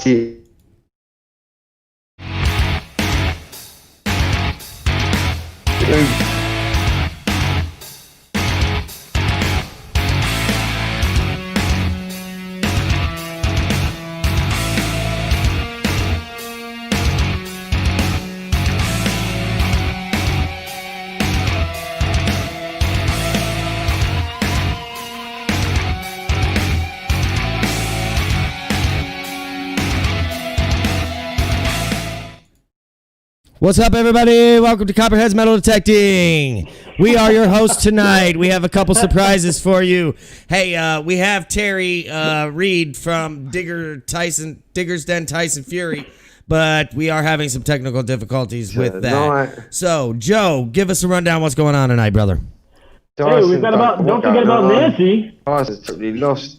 See. What's up, everybody? Welcome to Copperhead's Metal Detecting. We are your hosts tonight. We have a couple surprises for you. Hey, we have Terry Reed from Digger's Den Tyson Fury, but we are having some technical difficulties with that. So, Joe, give us a rundown. What's going on tonight, brother? Hey, we've got about. Don't forget about Nancy. Tyson's totally lost.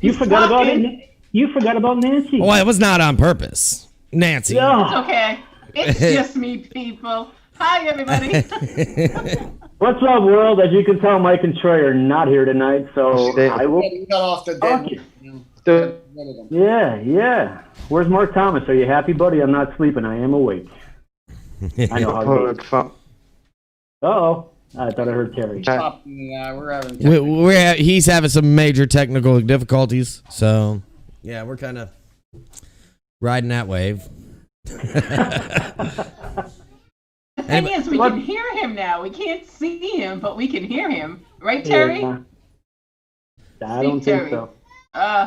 You forgot about it. You forgot about Nancy. Oh, it was not on purpose, Nancy. Yeah. It's okay. It's just me, people. Hi, everybody. What's up, world? As you can tell, Mike and Troy are not here tonight, so I will. We got off the dead. Yeah. Where's Mark Thomas? Are you happy, buddy? I'm not sleeping. I am awake. I know how it goes. Uh-oh. I thought I heard Terry. We're having. He's having some major technical difficulties, so yeah, we're kind of riding that wave. The thing is, we can hear him now. We can't see him, but we can hear him. Right, Terry? Yeah. I don't think so.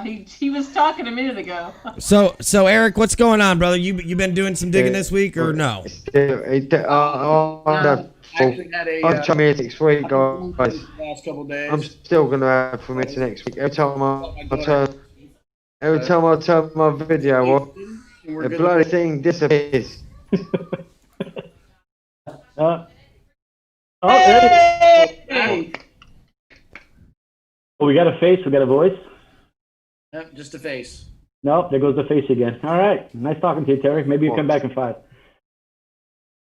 He was talking a minute ago. So Eric, what's going on, brother? You been doing some digging this week or no? I'll try me next week, guys. Last couple days. I'm still gonna have for me to next week. Every time I turn my video on, the bloody thing disappears. Hey! Oh, we got a face. We got a voice. Yep, just a face. Nope, there goes the face again. All right. Nice talking to you, Terry. Maybe you come back in 5.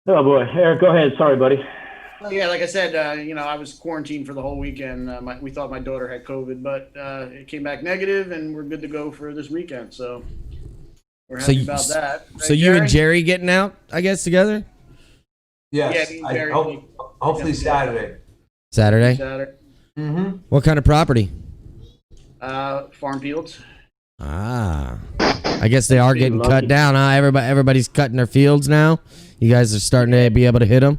Oh, boy. Eric, go ahead. Sorry, buddy. Yeah, like I said, I was quarantined for the whole weekend. We thought my daughter had COVID, but it came back negative, and we're good to go for this weekend. So we're happy about that. Right, so you and Jerry getting out, I guess, together? Yes. Yeah, Jerry, hopefully Saturday. Saturday? Mm-hmm. What kind of property? Farm fields. I guess they are getting cut down, huh? Everybody's cutting their fields now. You guys are starting to be able to hit them.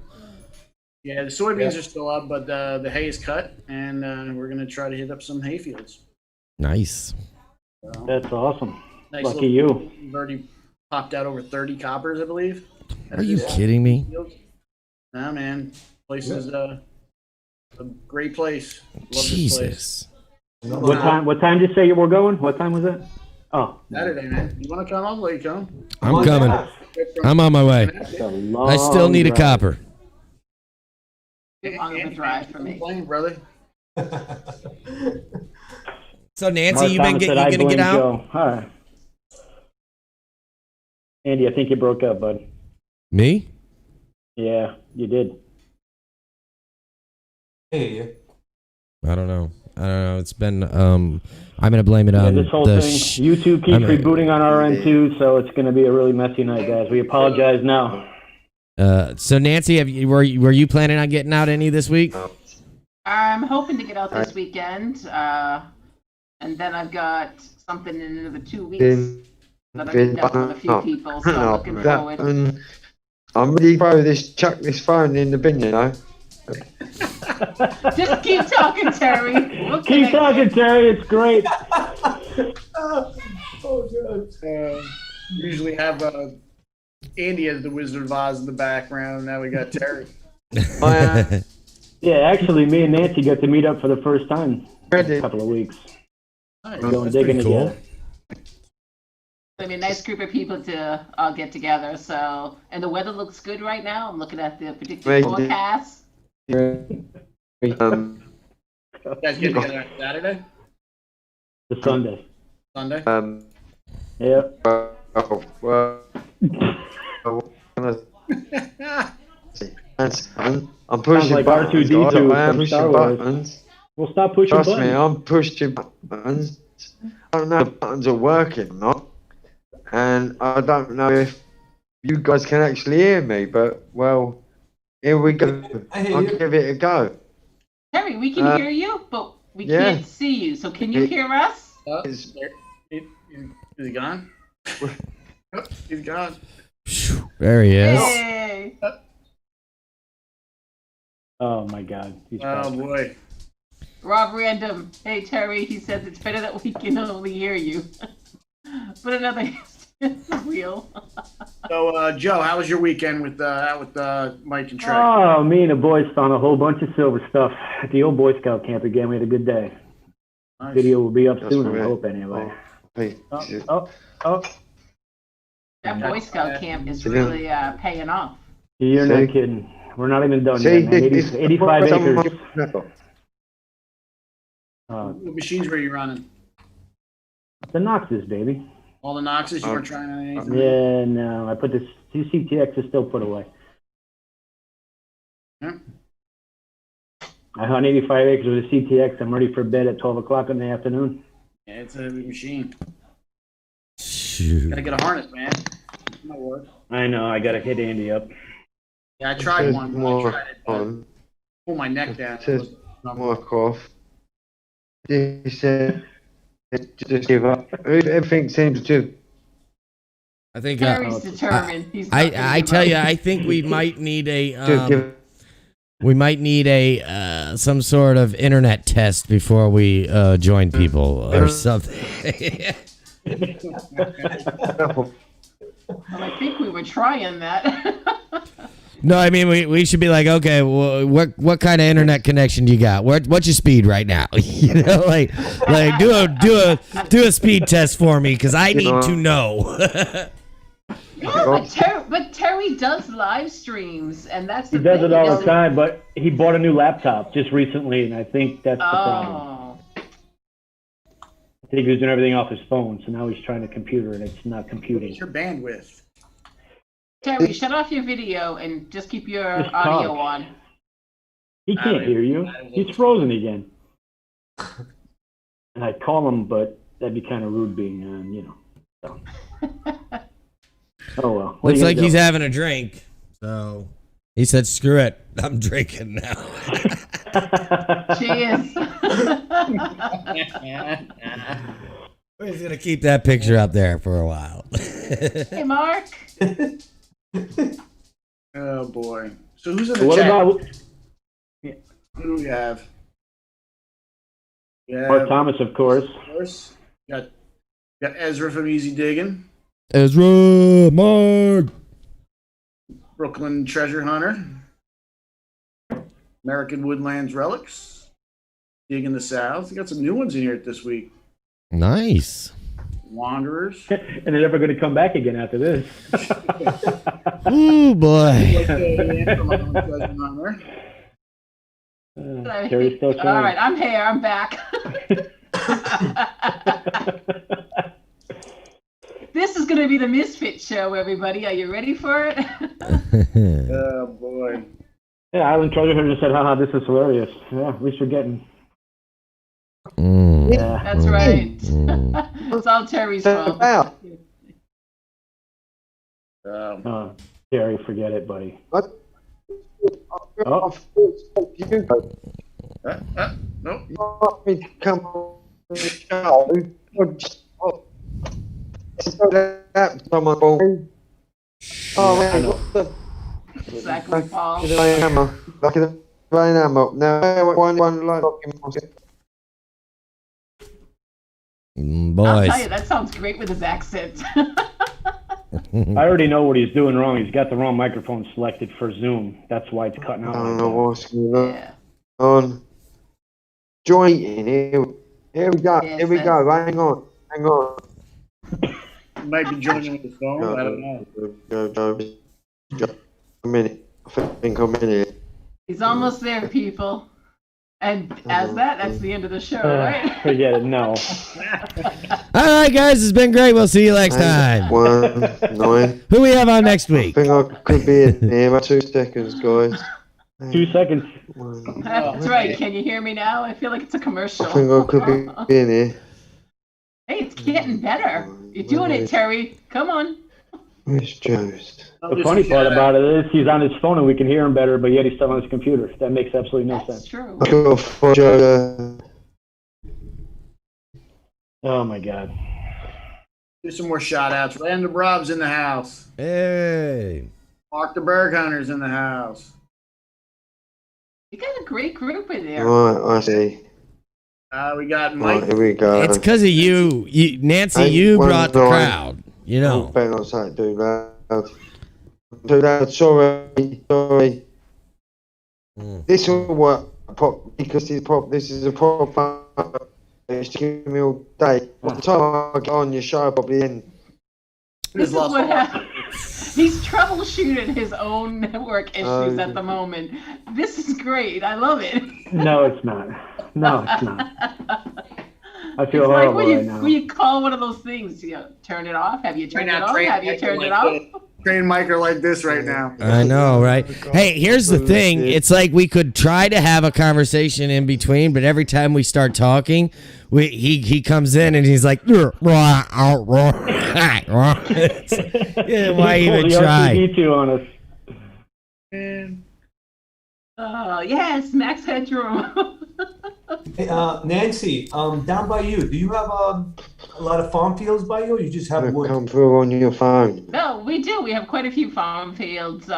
Yeah, the soybeans are still up, but the hay is cut, and we're gonna try to hit up some hay fields. Nice. So, That's awesome. nice Lucky you. We've already popped out over 30 coppers, I believe. Are you kidding me? Nah, man. Place is a great place. Love Jesus. This place. What time did you say you were going? What time was it? Oh. Saturday, man. You want to come? I'll let you come. I'm coming. I'm on my way. I still need a copper. Too long of a drive for me. Blame, brother. So Nancy, you Mark Thomas said, "I gonna get blame out? Joe." Hi. Andy, I think you broke up, bud. Me? Yeah, you did. Hey, I don't know. It's been I'm gonna blame it on this whole the thing. YouTube keeps rebooting on our end too, so it's gonna be a really messy night, guys. We apologize now. So Nancy, were you planning on getting out any this week? I'm hoping to get out this weekend, and then I've got something in another 2 weeks that I've been done with a few people, so I'm looking forward. I'm really chuck this phone in the bin, you know. Just keep talking, Terry. We'll Keep talking, Terry. It's great. Usually have Andy as the Wizard of Oz in the background. Now we got Terry. Yeah, actually, me and Nancy got to meet up for the first time in a couple of weeks. Nice. We're going digging together. It'll be a nice group of people to all get together. So, and the weather looks good right now. I'm looking at the predicted forecast. You guys get together on Saturday? The Sunday. Sunday? Yep. I'm pushing like buttons. R2-D2 I am from pushing Star Wars. buttons. We'll stop pushing Trust buttons. me, I'm pushing buttons. I don't know if the buttons are working or not. I don't know if you guys can actually hear me, but well, here we go. I hear I'll you. give it a go. Terry, we can hear you, but we yeah. can't see you. So can you hear us? Is he gone? He's gone. There he is. Hey. Oh my God. He's Oh boy. Rob Random. Hey Terry, he says it's better that we can only hear you. But another wheel. So Joe, how was your weekend with Mike and Trey? Oh, me and the boys found a whole bunch of silver stuff at the old Boy Scout camp again. We had a good day. Nice. Video will be up That's soon, I great. hope, anyway. Hey, Oh. That Boy Scout camp is really paying off. You're See? not kidding. We're not even done see, yet, man. 85 acres. What machines were you running? The Noxes, baby. All the Noxes? You weren't trying anything? Yeah, no. I put this. Two CTX is still put away. Yeah. I hunt 85 acres with a CTX. I'm ready for bed at 12 o'clock in the afternoon. Yeah, it's a heavy machine. Shoot. Gotta get a harness, man. Might work. I know. I got to hit Andy up. Yeah, I tried one. I tried it, but on. pull my neck down. It says mark off. He said, just give up. Everything seems to. I think Terry's determined. He's not I gonna tell give you, up. I think we might need give a some sort of internet test before we join people or something. Well, I think we were trying that. No, I mean we should be like, okay, well, what kind of internet connection do you got? What's your speed right now? You know, like do a speed test for me because I need to know. Yeah, but Terry does live streams, and that's the He does thing. it all the time, but he bought a new laptop just recently, and I think that's the problem. Oh, I think he was doing everything off his phone, so now he's trying a computer, and it's not computing. What's your bandwidth? Terry, shut off your video and just keep your Just audio talk. on. He can't hear you. He's frozen again. And I'd call him, but that'd be kind of rude being on, you know. So. Oh, well. Looks like he's having a drink. So he said, screw it. I'm drinking now. Cheers. We're just going to keep that picture up there for a while. Hey, Mark. Oh boy. So who's in the What chat? about Who do we have? Yeah, Mark Thomas, of course? of course. Got Ezra from Easy Digging, Ezra, Mark. Brooklyn Treasure Hunter, American Woodlands Relics, Digging the South. We got some new ones in here this week. Nice. Wanderers. And they're never going to come back again after this. Ooh, boy. From our own Treasure Hunter. Terry's still trying. All right, I'm here. I'm back. This is going to be the Misfit Show, everybody. Are you ready for it? Oh boy. Yeah, Island Treasure Hunter just said, haha, this is hilarious. Yeah, at least we're getting. Mm. Yeah. That's right. It's all Terry's fault. Wow. Oh, Terry, forget it, buddy. What? Oh. You Nope. want me to come on the show? Someone called. Oh, wait, what the? Exactly, Paul. Lucky the hammer. Lucky the hammer. Now, one like I'll tell Boys. you, that sounds great with his accent. I already know what he's doing wrong. He's got the wrong microphone selected for Zoom. That's why it's cutting out. I like don't know that. what's going Yeah. on. Jointing here. Here we go. Yes, Here we go. Hang on. Hang on. You might be joining with the phone. I don't know. Go. A minute. I think I'm in here. He's almost there, people. And as that's the end of the show, right? Forget it. No. All right, guys. It's been great. We'll see you next time. 1-9. Who we have on next I week? think I could be in here about 2 seconds, guys. 2 seconds. That's right. Can you hear me now? I feel like it's a commercial. I think I could be in here. Hey, it's getting better. You're doing it, Terry. Come on. Miss Jones. The funny part about it is he's on his phone and we can hear him better, but yet he's still on his computer. That makes absolutely no That's sense. true. I got for Joe. Oh my God. Do some more shout outs. Random Rob's in the house. Hey. Mark the Berg Hunter's in the house. You got a great group in there. Right, I see. We got Mike. Right, here we go. It's because of you. Nancy, Hey, you one brought the night. crowd. You Oh, know. better not say it too loud. Too loud, sorry. This will work because this is a proper. It's taking me all day. By the time I get on your show, probably in. This is what happened. He's troubleshooting his own network issues at the moment. This is great. I love it. No, it's not. No, it's not. I feel It's like horrible right now. when you call one of those things, you know, turn it off. Have you turned it off? Have you turned it off? Train Mike are like this right now. I know, right? Hey, here's the thing. It's like we could try to have a conversation in between, but every time we start talking, he comes in and he's like, yeah, why even try? R2D2 on us. Yes, Max Headroom. Hey, Nancy, down by you, do you have a lot of farm fields by you, or you just have wood? Come through on your phone. No, we do. We have quite a few farm fields,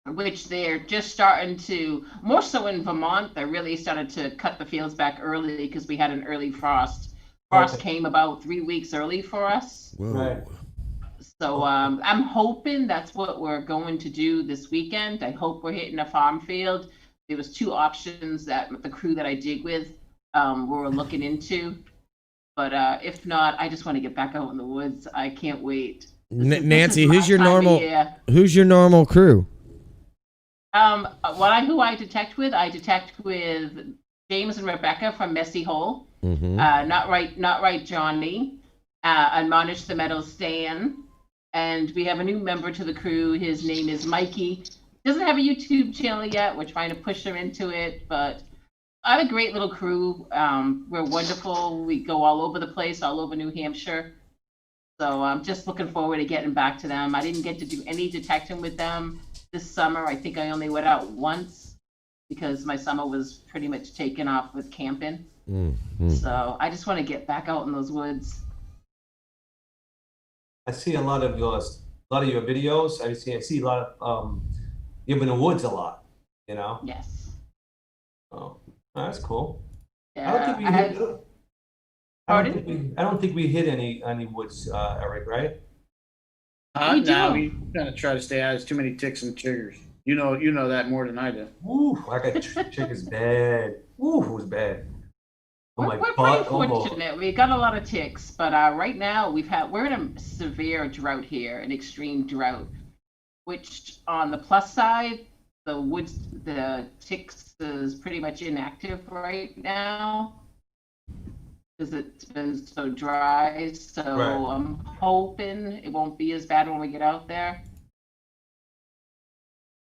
which they're just starting to, more so in Vermont, they really started to cut the fields back early because we had an early frost. Frost came about 3 weeks early for us. Right. So I'm hoping that's what we're going to do this weekend. I hope we're hitting a farm field. There was 2 options that the crew that I dig with were looking into. But if not, I just want to get back out in the woods. I can't wait. Nancy, who's your normal crew? Who I detect with? I detect with James and Rebecca from Messy Hole. Mm-hmm. Not right, Johnny. Admonish the Meadow Stan. And we have a new member to the crew. His name is Mikey. Doesn't have a YouTube channel yet. We're trying to push him into it, but I have a great little crew. We're wonderful. We go all over the place, all over New Hampshire. So I'm just looking forward to getting back to them. I didn't get to do any detecting with them this summer. I think I only went out once because my summer was pretty much taken off with camping. Mm-hmm. So I just want to get back out in those woods. I see a lot of your videos. I see a lot of you're in the woods a lot, you know. Yes. Oh, that's cool. Yeah. I don't think we hit any woods, Eric, right? We do. No, we kind of try to stay out. There's too many ticks and chiggers. You know that more than I do. Ooh, I got chickens bad. Ooh, it was bad. We're pretty fortunate. We got a lot of ticks, but right now we're in a severe drought here, an extreme drought. Which on the plus side, the ticks is pretty much inactive right now because it's been so dry. So right. I'm hoping it won't be as bad when we get out there.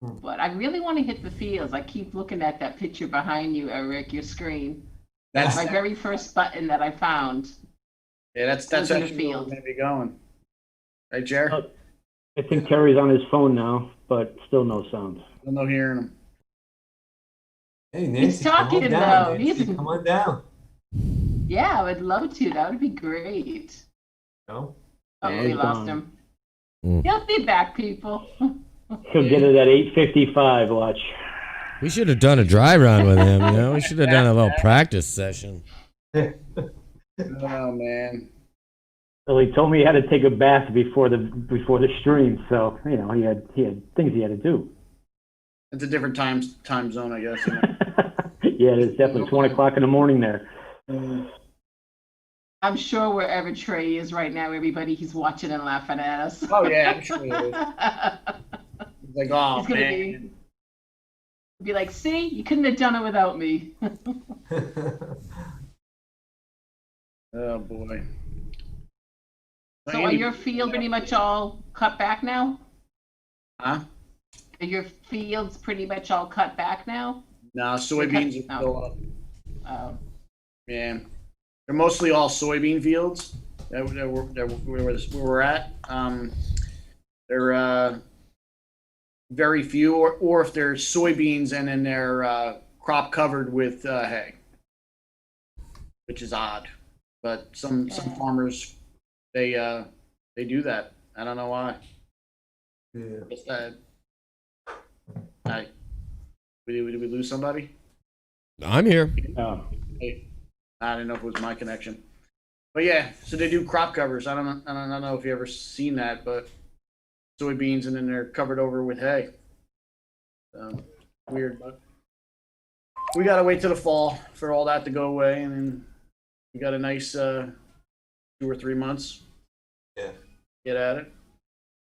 But I really want to hit the fields. I keep looking at that picture behind you, Eric, your screen. That's my very first button that I found. Yeah, that's actually where we're going to be going. Right, Jared? I think Terry's on his phone now, but still no sound. Still no hearing him. Hey, Nancy, he's talking come on down, though. Nancy, come on down. Yeah, I would love to. That would be great. No? Oh, we lost him. He'll be back, people. He'll get it at 8:55. Watch. We should have done a dry run with him, you know? We should have done a little practice session. Oh, man. Well, he told me he had to take a bath before the stream, so, you know, he had things he had to do. It's a different time zone, I guess. Yeah, it's definitely 1 o'clock in the morning there. I'm sure wherever Trey is right now, everybody, he's watching and laughing at us. Oh, yeah, I'm sure he is. He's like, oh, he's man. Be like, see, you couldn't have done it without me. Oh, boy. So are your fields pretty much all cut back now? Huh? Are your fields pretty much all cut back now? No, soybeans are still up. Oh. Yeah. They're mostly all soybean fields where we're at. They're very few, or if they're soybeans and then they're crop covered with hay, which is odd. But some farmers they do that. I don't know why. Yeah. It's, did we lose somebody? I'm here. Oh. I didn't know if it was my connection. But yeah, so they do crop covers. I don't know if you ever seen that, but soybeans and then they're covered over with hay. Weird, but we gotta wait till the fall for all that to go away, and then we got a nice 2 or 3 months. Yeah. Get at it,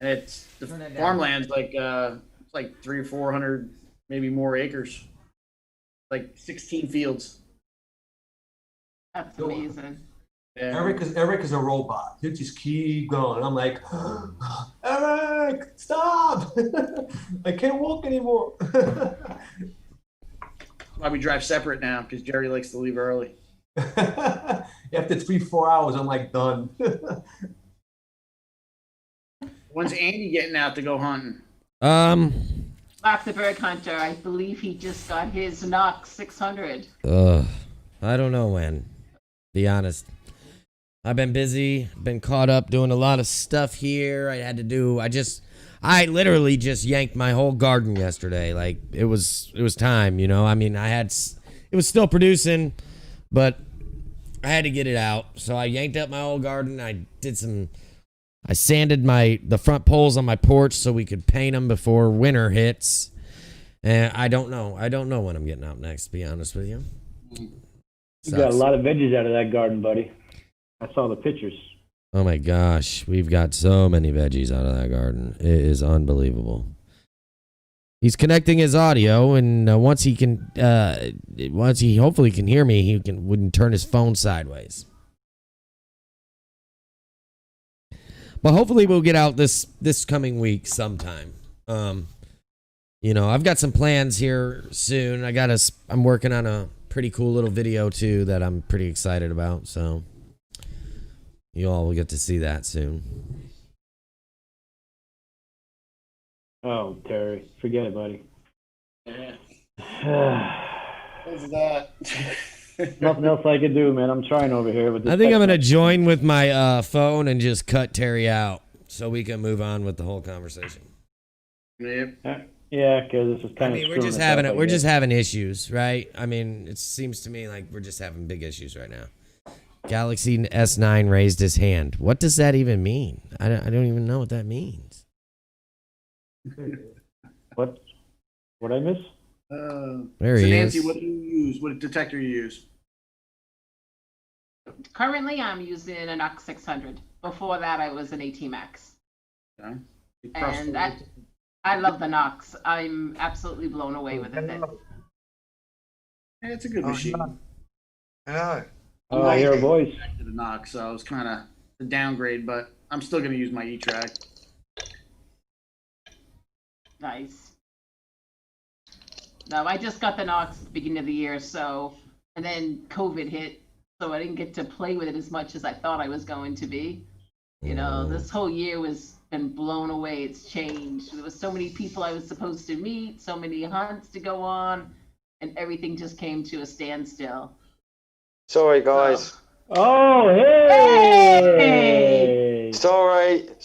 and it's the farmland's like it's like 300 or 400, maybe more acres, like 16 fields. That's amazing. Yeah. Eric is a robot. He'll just keep going. I'm like, Eric, stop! I can't walk anymore. Why we drive separate now? Because Jerry likes to leave early. After 3-4 hours, I'm like done. When's Andy getting out to go hunting? Mark the Bird Hunter, I believe he just got his Knox 600. I don't know when. Be honest. I've been busy, been caught up doing a lot of stuff here. I literally just yanked my whole garden yesterday. Like it was time, you know. I mean, it was still producing, but I had to get it out. So I yanked up my whole garden. I sanded the front poles on my porch so we could paint them before winter hits. And I don't know when I'm getting out next, to be honest with you. You got a lot of veggies out of that garden, buddy. I saw the pictures. Oh my gosh, we've got so many veggies out of that garden. It is unbelievable. He's connecting his audio, and once he hopefully can hear me, he wouldn't turn his phone sideways. But hopefully we'll get out this coming week sometime. You know, I've got some plans here soon. I'm working on a pretty cool little video too that I'm pretty excited about. So you all will get to see that soon. Oh, Terry, forget it, buddy. What's that? Nothing else I can do, man. I'm trying over here with this. I think I'm gonna join with my phone and just cut Terry out so we can move on with the whole conversation. Yep. Yeah, because this is kind of. We're just having issues, right? I mean, it seems to me like we're just having big issues right now. Galaxy S9 raised his hand. What does that even mean? I don't even know what that means. What I miss? There he Nancy, is. what do you use? What detector you use? Currently, I'm using an Knox 600. Before that, I was an AT-Max. Okay. And I love the Knox. I'm absolutely blown away with it. Yeah, it's a good machine. Hello. Oh, I hear a voice. To the Knox, so it was kind of a downgrade, but I'm still going to use my E-Track. Nice. No, I just got the Knox at the beginning of the year, and then COVID hit, so I didn't get to play with it as much as I thought I was going to be. You know, this whole year been blown away. It's changed. There was so many people I was supposed to meet, so many hunts to go on, and everything just came to a standstill. Sorry, guys. Oh, hey! Sorry. Do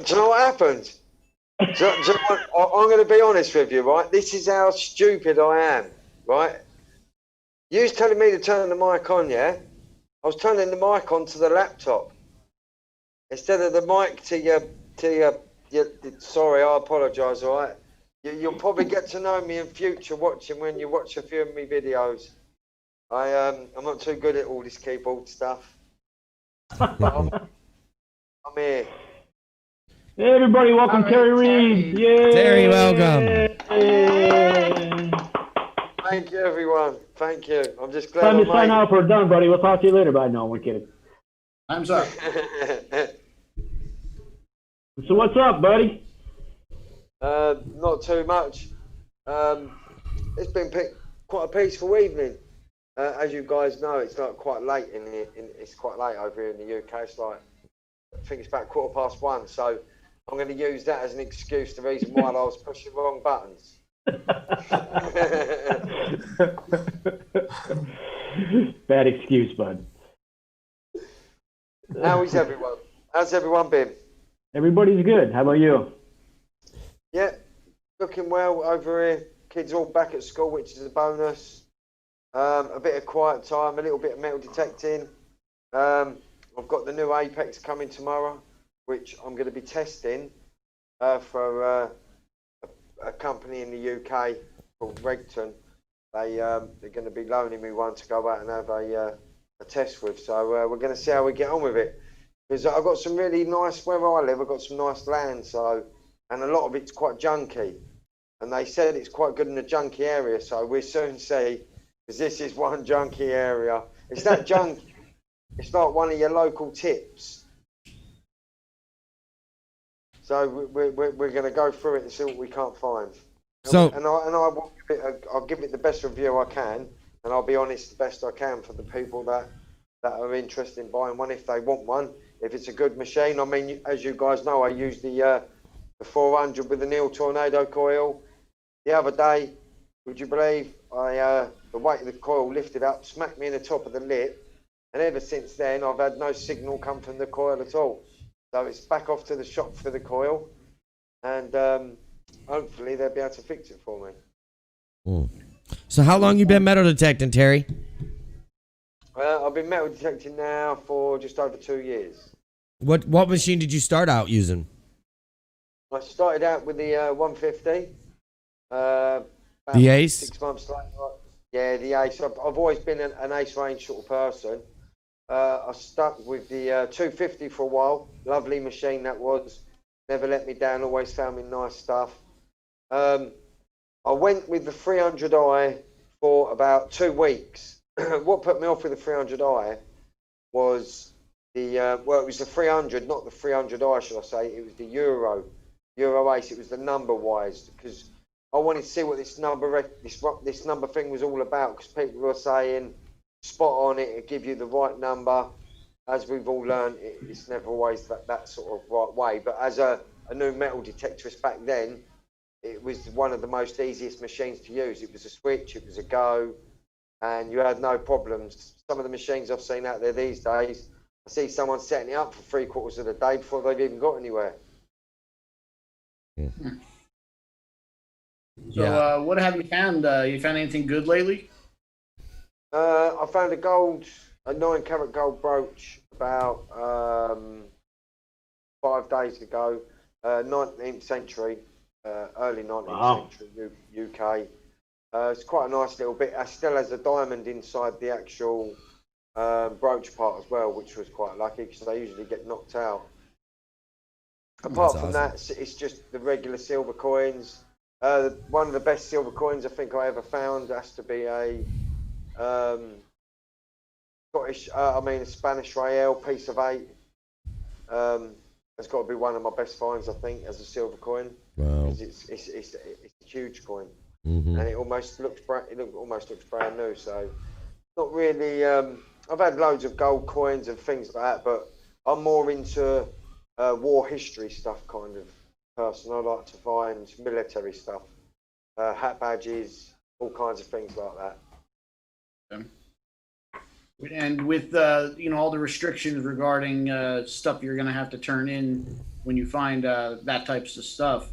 you know what happened? Do you know what? I'm going to be honest with you, right? This is how stupid I am, right? You was telling me to turn the mic on, yeah? I was turning the mic on to the laptop instead of the mic to your. Sorry, I apologise, all right? You'll probably get to know me in future when you watch a few of my videos. I'm not too good at all this keyboard stuff. I'm here. Hey, everybody, welcome, All right, Terry Reed. Terry. Yay! Terry, welcome. Yay. Thank you, everyone. Thank you. I'm just glad Time I to sign made out. We're done, buddy. We'll talk to you later. Bye. No, we're kidding. I'm sorry. it. So what's up, buddy? Not too much. It's been quite a peaceful evening. As you guys know, it's like quite late in here. It's quite late over here in the UK. It's like, I think it's about 1:15. So I'm going to use that as an excuse. The reason why I was pushing wrong buttons. Bad excuse, bud. How is everyone? How's everyone been? Everybody's good. How about you? Yeah, looking well over here. Kids all back at school, which is a bonus. A bit of quiet time, a little bit of metal detecting. I've got the new Apex coming tomorrow, which I'm going to be testing for a company in the UK called Regton. They're going to be loaning me one to go out and have a test with. So we're going to see how we get on with it. Because I've got some really nice, where I live, I've got some nice land, and a lot of it's quite junky. And they said it's quite good in the junky area, so we'll soon see, because this is one junky area. It's that junky. It's like one of your local tips. So we're going to go through it and see what we can't find. So, I'll give it the best review I can, and I'll be honest the best I can for the people that are interested in buying one if they want one. If it's a good machine, I mean, as you guys know, I use the 400 with the Neil Tornado coil. The other day, would you believe, the weight of the coil lifted up, smacked me in the top of the lip, and ever since then, I've had no signal come from the coil at all. So it's back off to the shop for the coil, and hopefully they'll be able to fix it for me. So how long you been metal detecting, Terry? I've been metal detecting now for just over 2 years. What machine did you start out using? I started out with the 150. The Ace? 6 months later. Yeah, the Ace. I've always been an Ace range sort of person. I stuck with the 250 for a while. Lovely machine that was. Never let me down. Always found me nice stuff. I went with the 300i for about 2 weeks. What put me off with the 300i was it was the 300, not the 300i, should I say. It was the Euro Ace. It was the number wise, because I wanted to see what this number thing was all about, because people were saying spot on it, it'd give you the right number. As we've all learned, it's never always that sort of right way. But as a new metal detectorist back then, it was one of the most easiest machines to use. It was a switch, it was a go, and you had no problems. Some of the machines I've seen out there these days, I see someone setting it up for 3/4 of the day before they've even got anywhere. So, what have you found? You found anything good lately? I found a 9-carat gold brooch about 5 days ago, 19th century, early 19th century UK. It's quite a nice little bit. It still has a diamond inside the actual brooch part as well, which was quite lucky, because they usually get knocked out. Apart from that, it's just the regular silver coins. One of the best silver coins I think I ever found has to be a Spanish Real piece of 8. It's got to be one of my best finds, I think, as a silver coin. Wow. It's a huge coin, Mm-hmm. and it almost looks brand new. So, not really. I've had loads of gold coins and things like that, but I'm more into war history stuff kind of person. I like to find military stuff, hat badges, all kinds of things like that. And with all the restrictions regarding stuff you're going to have to turn in when you find that types of stuff,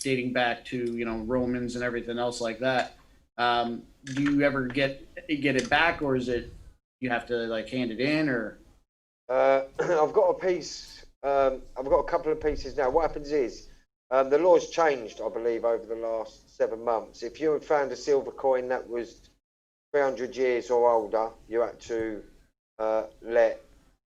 dating back to Romans and everything else like that, do you ever get it back, or is it you have to hand it in, or? I've got a piece. I've got a couple of pieces now. What happens is the law's changed, I believe, over the last 7 months. If you had found a silver coin that was 300 years or older, you had to let,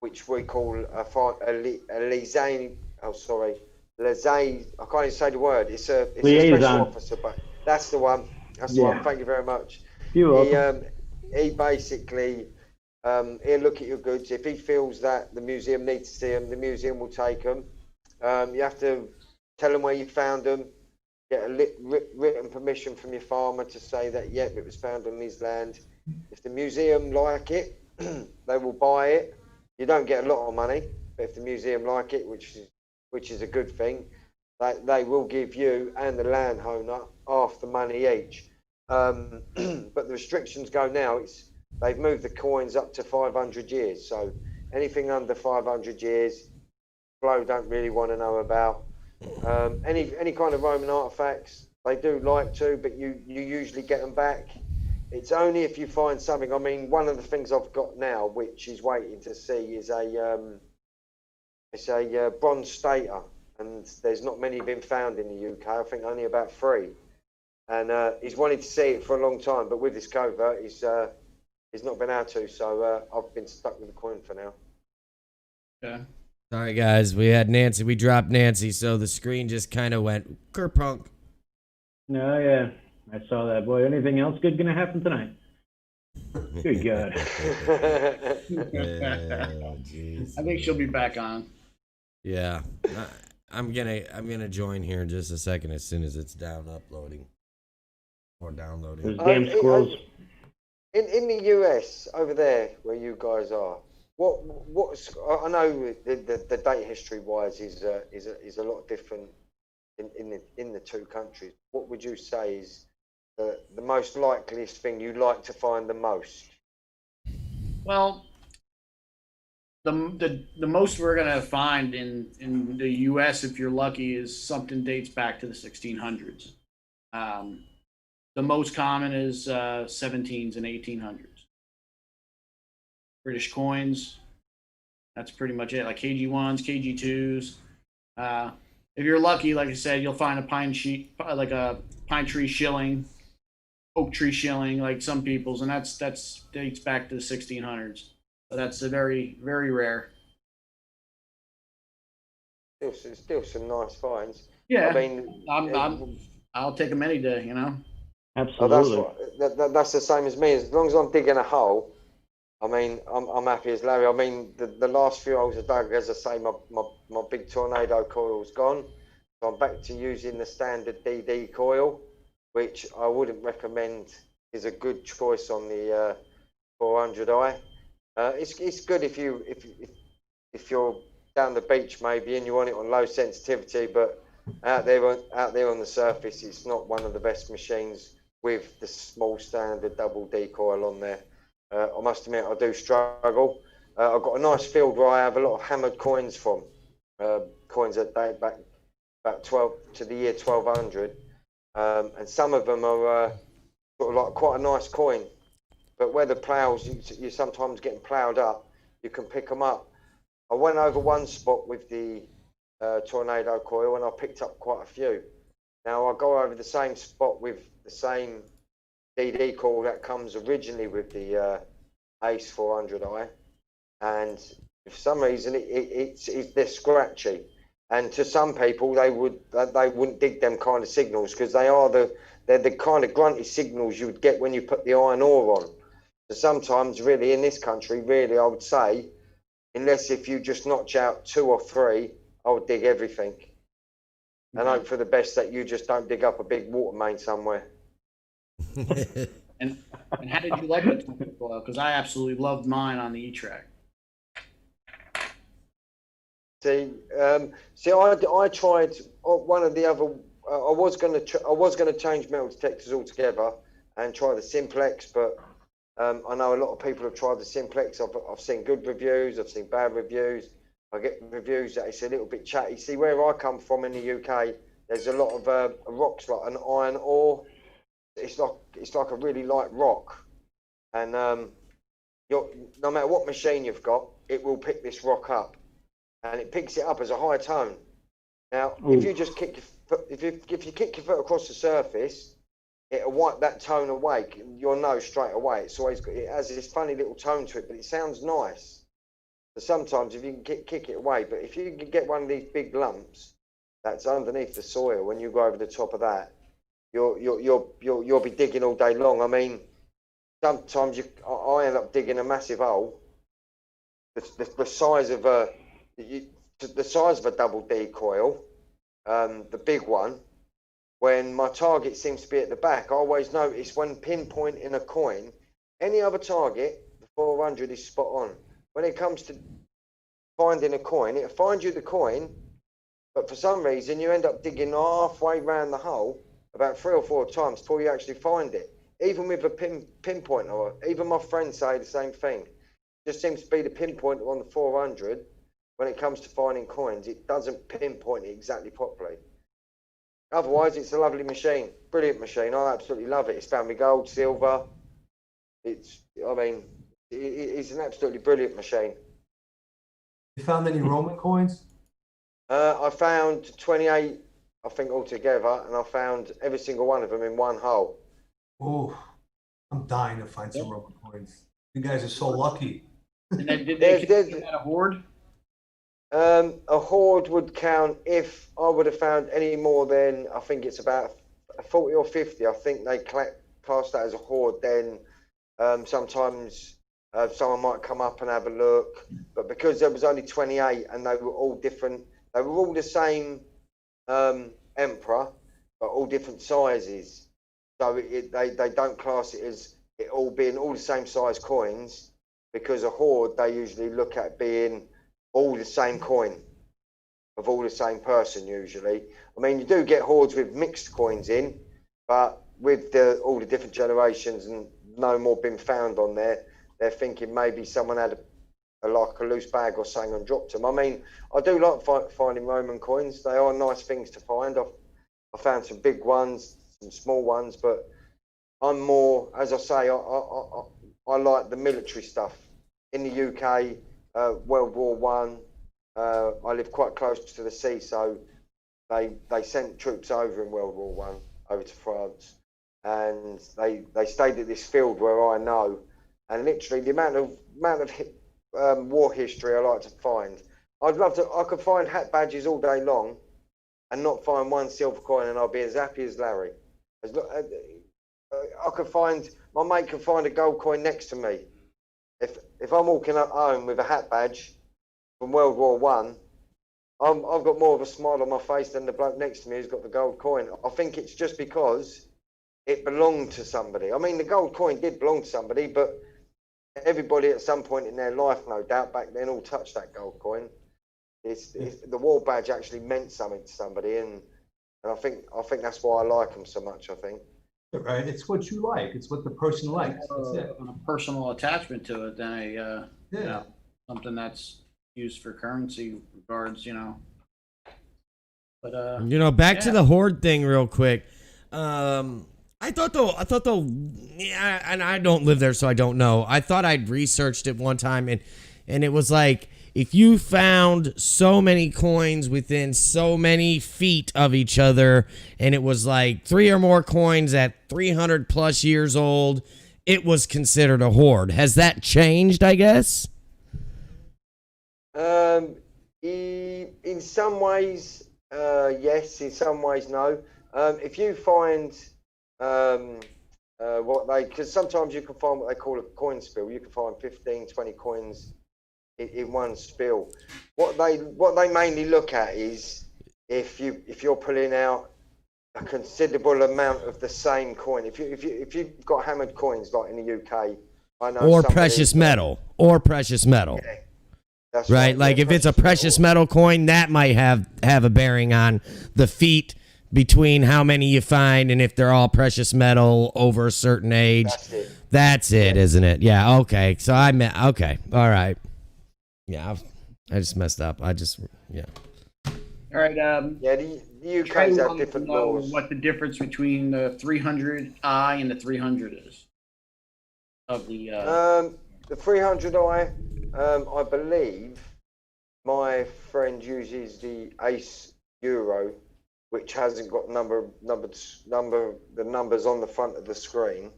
which we call a liaison. Oh, sorry, liaison. I can't even say the word. It's a special officer, but that's the one. That's the one. Thank you very much. He basically he'll look at your goods. If he feels that the museum needs to see them, the museum will take them. You have to tell them where you found them. Get a written permission from your farmer to say that, it was found on his land. If the museum like it, they will buy it. You don't get a lot of money, but if the museum like it, which is which is a good thing. They will give you and the landowner half the money each. But the restrictions go now. They've moved the coins up to 500 years. So anything under 500 years, Flow don't really want to know about. Any kind of Roman artifacts, they do like to, but you usually get them back. It's only if you find something. I mean, one of the things I've got now, which is waiting to see, is it's a bronze stater, and there's not many been found in the UK. I think only about 3. And he's wanted to see it for a long time, but with this covert, he's not been able to. So I've been stuck with the coin for now. Yeah. Sorry, guys. We had Nancy. We dropped Nancy, so the screen just kind of went kerpunk. No, yeah. I saw that. Boy, anything else good going to happen tonight? Good God. Jeez. I think she'll be back on. Yeah. I'm gonna join here in just a second as soon as it's down uploading or downloading. Those damn squirrels. In the US over there where you guys are, what's I know the date history wise is a lot different in the two countries. What would you say is the most likeliest thing you like to find the most? Well, the most we're gonna find in the U.S. if you're lucky is something dates back to the 1600s. The most common is 17s and 1800s. British coins. That's pretty much it. Like KG1s, KG2s. If you're lucky, like I said, you'll find a like a pine tree shilling, oak tree shilling, like some people's, and that's dates back to the 1600s. But that's a very, very rare. Still some nice finds. Yeah, I mean, I'll take them any day, you know. Absolutely. That's the same as me. As long as I'm digging a hole, I mean, I'm happy as Larry. I mean, the last few holes I dug, as I say, my big tornado coil's gone. So I'm back to using the standard DD coil, which I wouldn't recommend is a good choice on the 400i. It's good if you're down the beach maybe and you want it on low sensitivity, but out there on the surface, it's not one of the best machines with the small standard double D coil on there. I must admit, I do struggle. I've got a nice field where I have a lot of hammered coins from, coins that date back about 12 to the year 1200, and some of them are sort of like quite a nice coin. But where the ploughs, you're sometimes getting ploughed up, you can pick them up. I went over one spot with the tornado coil and I picked up quite a few. Now I go over the same spot with the same DD coil that comes originally with the Ace 400i, and for some reason they're scratchy. And to some people, they wouldn't dig them kind of signals because they're the kind of grunty signals you would get when you put the iron ore on. So sometimes, really, in this country, really, I would say, unless if you just notch out 2 or 3, I would dig everything. And hope for the best that you just don't dig up a big water main somewhere. And how did you like the coil? Because I absolutely loved mine on the E-Track. See, I tried one of the other. I was going to change metal detectors altogether and try the Simplex, but I know a lot of people have tried the Simplex. I've seen good reviews. I've seen bad reviews. I get reviews that it's a little bit chatty. See, where I come from in the UK, there's a lot of rocks like an iron ore. It's like a really light rock, and no matter what machine you've got, it will pick this rock up. And it picks it up as a high tone. Now, if you just kick if you kick your foot across the surface, it'll wipe that tone away. You'll know straight away. It has this funny little tone to it, but it sounds nice. So sometimes if you can kick it away, but if you can get one of these big lumps that's underneath the soil, when you go over the top of that, you'll be digging all day long. I mean, sometimes I end up digging a massive hole. The size of a double D coil, the big one, when my target seems to be at the back. I always notice when pinpointing a coin, any other target, the 400 is spot on. When it comes to finding a coin, it'll find you the coin, But for some reason, you end up digging halfway round the hole about 3 or 4 times before you actually find it. Even with a pinpointer, or even my friends say the same thing. Just seems to be the pinpointer on the 400 when it comes to finding coins. It doesn't pinpoint it exactly properly. Otherwise, it's a lovely machine, brilliant machine. I absolutely love it. It's found me gold, silver. It's an absolutely brilliant machine. You found any Roman coins? I found 28, I think, altogether, and I found every single one of them in one hole. Oh, I'm dying to find some Roman coins. You guys are so lucky. And then did they get a hoard? A hoard would count if I would have found any more than, I think it's about 40 or 50. I think they class that as a hoard. Then sometimes someone might come up and have a look. But because there was only 28 and they were all different, they were all the same emperor, but all different sizes. So they don't class it as it all being all the same size coins, because a hoard they usually look at being all the same coin of all the same person usually. I mean, you do get hoards with mixed coins in, but with all the different generations and no more been found on there, they're thinking maybe someone had a loose bag or something and dropped them. I mean, I do like finding Roman coins. They are nice things to find. I found some big ones, some small ones, but I'm more, as I say, I like the military stuff. In the UK, World War One, I live quite close to the sea, so they sent troops over in World War One over to France, and they stayed at this field where I know, and literally the amount of war history I like to find. I could find hat badges all day long, and not find one silver coin, and I'll be as happy as Larry. My mate can find a gold coin next to me. If I'm walking up home with a hat badge from World War One, I've got more of a smile on my face than the bloke next to me who's got the gold coin. I think it's just because it belonged to somebody. I mean, the gold coin did belong to somebody, but everybody at some point in their life, no doubt, back then all touched that gold coin. The war badge actually meant something to somebody, and I think that's why I like them so much. I think. Right, it's what you like. It's what the person likes. That's it. A personal attachment to it than something that's used for currency regards, But back to the hoard thing real quick. I thought though, yeah, and I don't live there, so I don't know. I thought I'd researched it one time, and it was like, if you found so many coins within so many feet of each other, and it was like 3 or more coins at 300 plus years old, it was considered a hoard. Has that changed, I guess? In some ways, yes. In some ways, no. If you find because sometimes you can find what they call a coin spill. You can find 15, 20 coins in one spill. What they mainly look at is if you're pulling out a considerable amount of the same coin. If you've got hammered coins like in the UK, I know. Or precious metal. Yeah, that's right. Like if it's a precious metal coin, that might have a bearing on the feet between how many you find and if they're all precious metal over a certain age. That's it, isn't it? Yeah. Okay. So okay. All right. Yeah, I just messed up. All right. The UK's have different laws. What the difference between the 300i and the 300 is of the the 300i. I believe my friend uses the Ace Euro, which hasn't got the numbers on the front of the screen.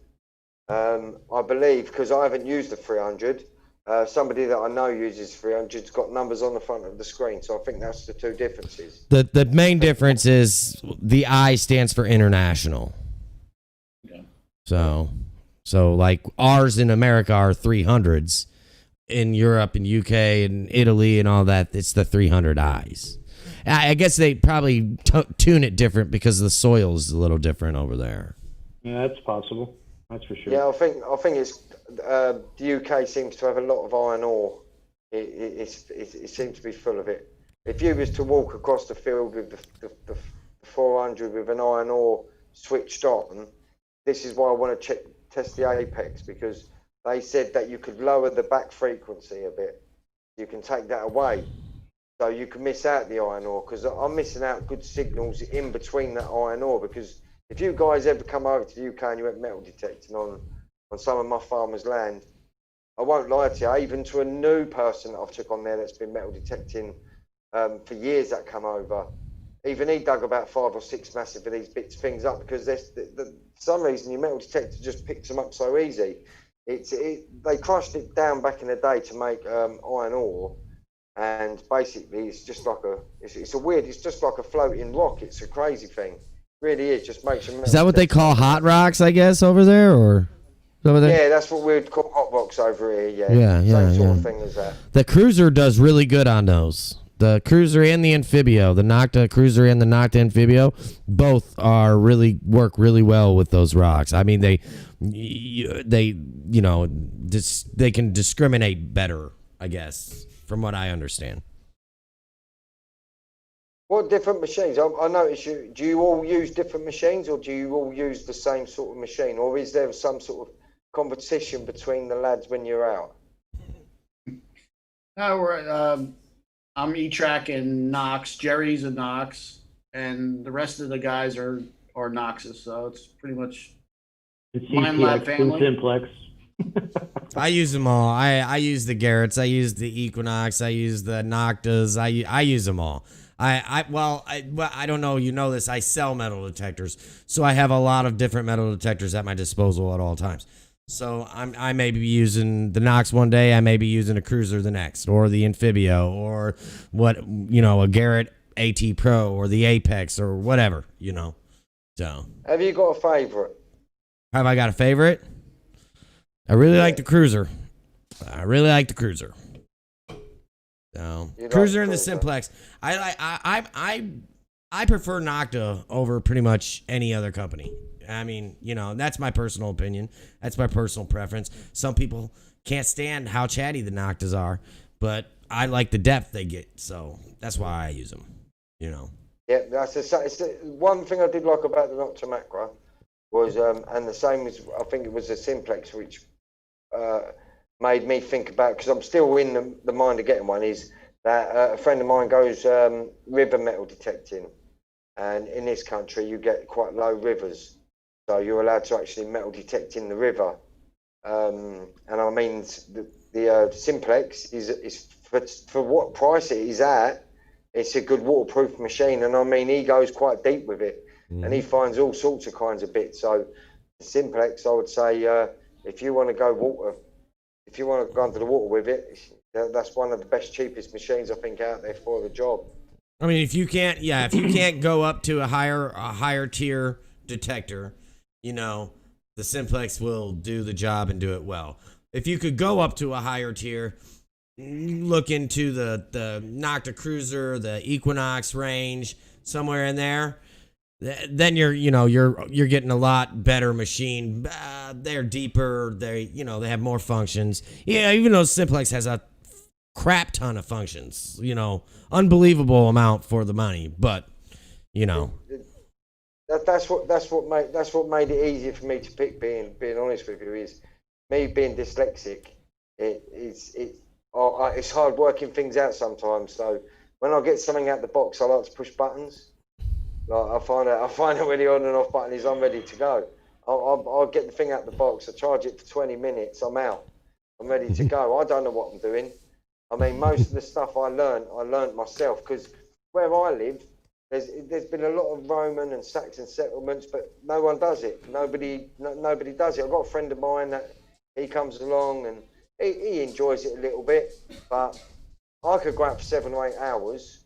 I believe, because I haven't used the 300. Somebody that I know uses 300's got numbers on the front of the screen, so I think that's the two differences. The main difference is the I stands for international. Yeah. So like ours in America are 300s. In Europe and UK and Italy and all that, it's the 300 I's. I guess they probably tune it different because the soil is a little different over there. Yeah, that's possible. That's for sure. Yeah, I think it's the UK seems to have a lot of iron ore. It seems to be full of it. if you was to walk across the field with the 400 with an iron ore switched on, this is why I want to test the apex, because they said that you could lower the back frequency a bit. You can take that away. So you can miss out the iron ore, because I'm missing out good signals in between that iron ore. Because if you guys ever come over to the UK and you went metal detecting on some of my farmers' land, I won't lie to you, even to a new person that I've took on there that's been metal detecting for years that come over, even he dug about 5 or 6 massive of these things up, because for some reason your metal detector just picks them up so easy. They crushed it down back in the day to make iron ore. And basically, it's just like it's just like a floating rock. It's a crazy thing. It really is. Just makes you. Is that what they call hot rocks, I guess, over there? Or yeah, that's what we'd call hot rocks over here. Yeah, same sort of thing as that. The Cruiser does really good on those. The Cruiser and the Amphibio, the Nocta Cruiser and the Nocta Amphibio, both work really well with those rocks. I mean, they can discriminate better, I guess, from what I understand. What different machines? I notice do you all use different machines, or do you all use the same sort of machine, or is there some sort of competition between the lads when you're out? No, I'm E-Track and Knox. Jerry's a Knox, and the rest of the guys are Knoxes. So it's pretty much Mind Lab family. Simplex. I use them all. I use the Garretts. I use the Equinox. I use the Noctas. I use them all. I don't know. You know this. I sell metal detectors, so I have a lot of different metal detectors at my disposal at all times. So I may be using the Nox one day. I may be using a Cruiser the next, or the Amphibio, or a Garrett AT Pro, or the Apex, or whatever. So have you got a favorite? Have I got a favorite? I really like the Cruiser. So Cruiser and the Simplex. I prefer Nocta over pretty much any other company. I mean, that's my personal opinion. That's my personal preference. Some people can't stand how chatty the Noctas are, but I like the depth they get, so that's why I use them. Yeah, it's one thing I did like about the Nocta Macro was, and the same as I think it was the Simplex, which made me think about, because I'm still in the mind of getting one, is that a friend of mine goes river metal detecting, and in this country you get quite low rivers, so you're allowed to actually metal detect in the river, and I mean the Simplex is for what price it is at, it's a good waterproof machine, and I mean he goes quite deep with it, and he finds all sorts of kinds of bits. So the Simplex, I would say, if you want to go under the water with it, that's one of the best, cheapest machines I think out there for the job. I mean, if you can't go up to a higher tier detector, the Simplex will do the job and do it well. If you could go up to a higher tier, look into the Nocta Cruiser, the Equinox range, somewhere in there, then you're getting a lot better machine. They're deeper. They have more functions. Yeah, even though Simplex has a crap ton of functions, unbelievable amount for the money, but that's what made it easier for me to pick. Being honest with you, is me being dyslexic. It's hard working things out sometimes. So when I get something out the box, I like to push buttons. Like I find it when the on and off button is, I'm ready to go. I'll get the thing out the box. I charge it for 20 minutes. I'm out. I'm ready to go. I don't know what I'm doing. I mean, most of the stuff I learned myself, because where I live, there's been a lot of Roman and Saxon settlements, but no one does it. Nobody does it. I've got a friend of mine that he comes along and he enjoys it a little bit, but I could go out for 7 or 8 hours.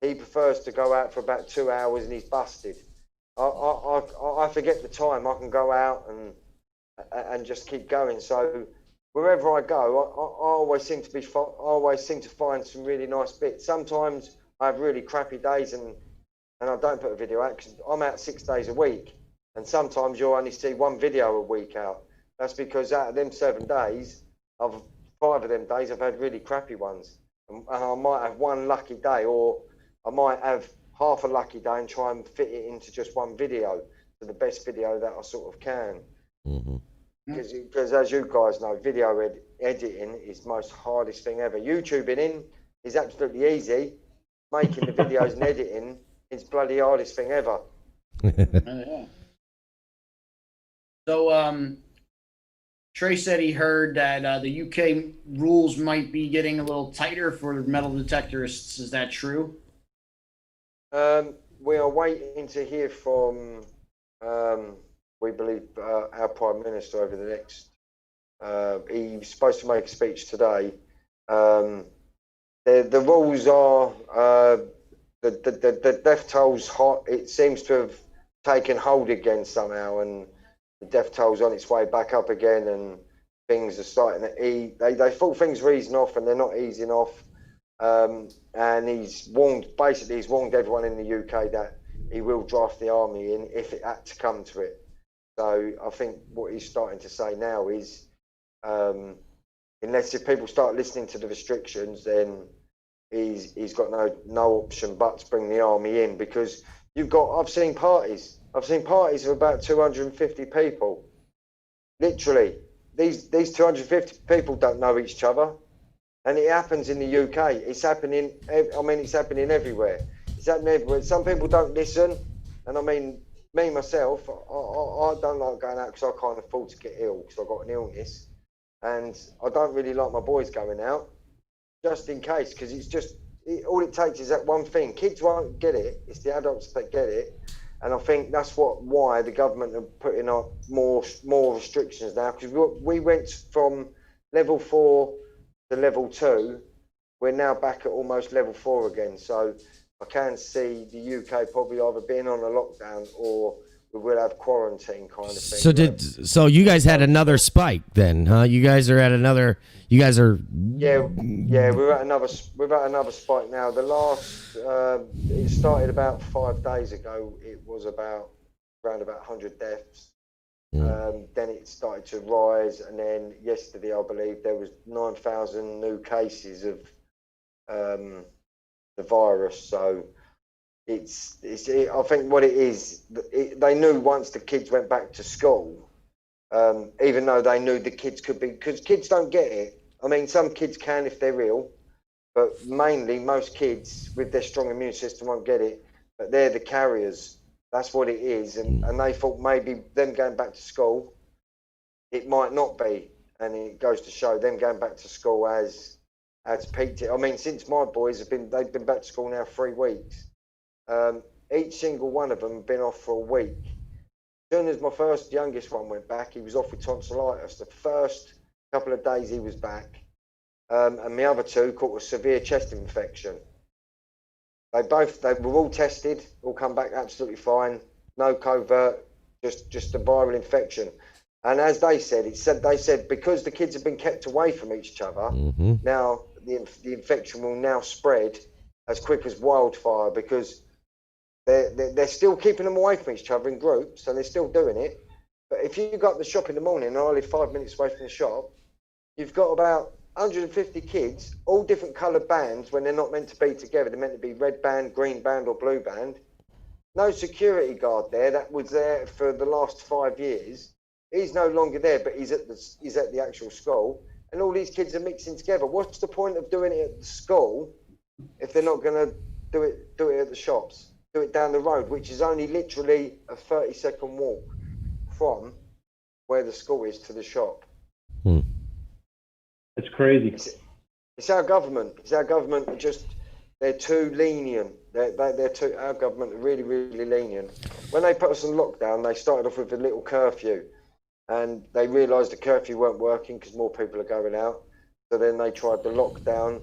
He prefers to go out for about 2 hours and he's busted. I forget the time. I can go out and just keep going. So wherever I go, I always seem to find some really nice bits. Sometimes I have really crappy days and I don't put a video out because I'm out 6 days a week, and sometimes you'll only see 1 video a week out. That's because out of them 7 days, 5 of them days I've had really crappy ones. and I might have one lucky day, or I might have half a lucky day and try and fit it into just one video, to the best video that I sort of can. Because as you guys know, video editing is the most hardest thing ever. YouTubing is absolutely easy. Making the videos and editing is bloody hardest thing ever. Yeah. So, Trey said he heard that the UK rules might be getting a little tighter for metal detectorists. Is that true? We are waiting to hear from, we believe, our Prime Minister over the next. He's supposed to make a speech today. The rules are the death toll's hot. It seems to have taken hold again somehow, and the death toll's on its way back up again, and things are starting to ease. They thought things were easing off, and they're not easing off. And he's warned everyone in the UK that he will draft the army in if it had to come to it. So I think what he's starting to say now is, unless if people start listening to the restrictions, then he's got no option but to bring the army in, because I've seen parties of about 250 people. Literally, these 250 people don't know each other, and it happens in the UK. It's happening. It's happening everywhere. It's happening everywhere. Some people don't listen, and I mean, me myself, I don't like going out because I can't afford to get ill because I've got an illness, and I don't really like my boys going out, just in case, because all it takes is that one thing. Kids won't get it. It's the adults that get it. And I think that's why the government are putting up more restrictions now, because we went from level 4 to level 2. We're now back at almost level 4 again. So I can see the UK probably either being on a lockdown or we will have quarantine kind of thing. So you guys had another spike then, huh? You guys are. Yeah, we're at another spike now. The last it started about 5 days ago. It was around about 100 deaths. Then it started to rise, and then yesterday I believe there was 9,000 new cases of the virus. So I think what it is, they knew once the kids went back to school, even though they knew the kids could be, because kids don't get it. I mean, some kids can if they're ill, but mainly most kids with their strong immune system won't get it, but they're the carriers. That's what it is. And they thought maybe them going back to school, it might not be. And it goes to show them going back to school has peaked it. I mean, since my boys they've been back to school now 3 weeks. Each single one of them have been off for a week. As soon as my youngest one went back, he was off with tonsillitis. The first couple of days he was back, and the other 2 caught a severe chest infection. They were all tested, all come back absolutely fine, no covert, just a viral infection. And as they said, because the kids have been kept away from each other, now the infection will now spread as quick as wildfire, because they're still keeping them away from each other in groups, and they're still doing it. But if you go up the shop in the morning, and I live 5 minutes away from the shop, you've got about 150 kids, all different coloured bands when they're not meant to be together. They're meant to be red band, green band, or blue band. No security guard there that was there for the last 5 years. He's no longer there, but he's at the actual school, and all these kids are mixing together. What's the point of doing it at the school if they're not going to do it at the shops? Do it down the road, which is only literally a 30-second walk from where the school is to the shop. It's crazy. It's our government. They're too lenient. Our government are really, really lenient. When they put us on lockdown, they started off with a little curfew, and they realised the curfew weren't working because more people are going out. So then they tried the lockdown,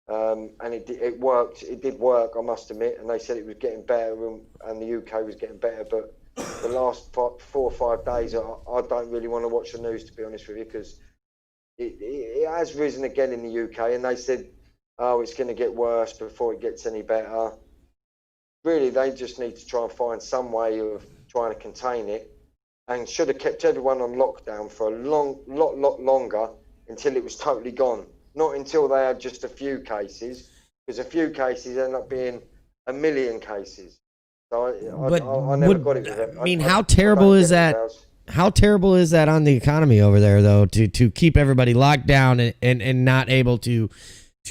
and it worked. It did work, I must admit. And they said it was getting better, and the UK was getting better. But the last 4 or 5 days, I don't really want to watch the news, to be honest with you, because it has risen again in the UK, and they said, oh, it's going to get worse before it gets any better. Really, they just need to try and find some way of trying to contain it, and should have kept everyone on lockdown for a lot longer until it was totally gone. not until they had just a few cases, because a few cases end up being a million cases. So I never got it with it. I mean, how terrible is that? How terrible is that on the economy over there, though, to keep everybody locked down and not able to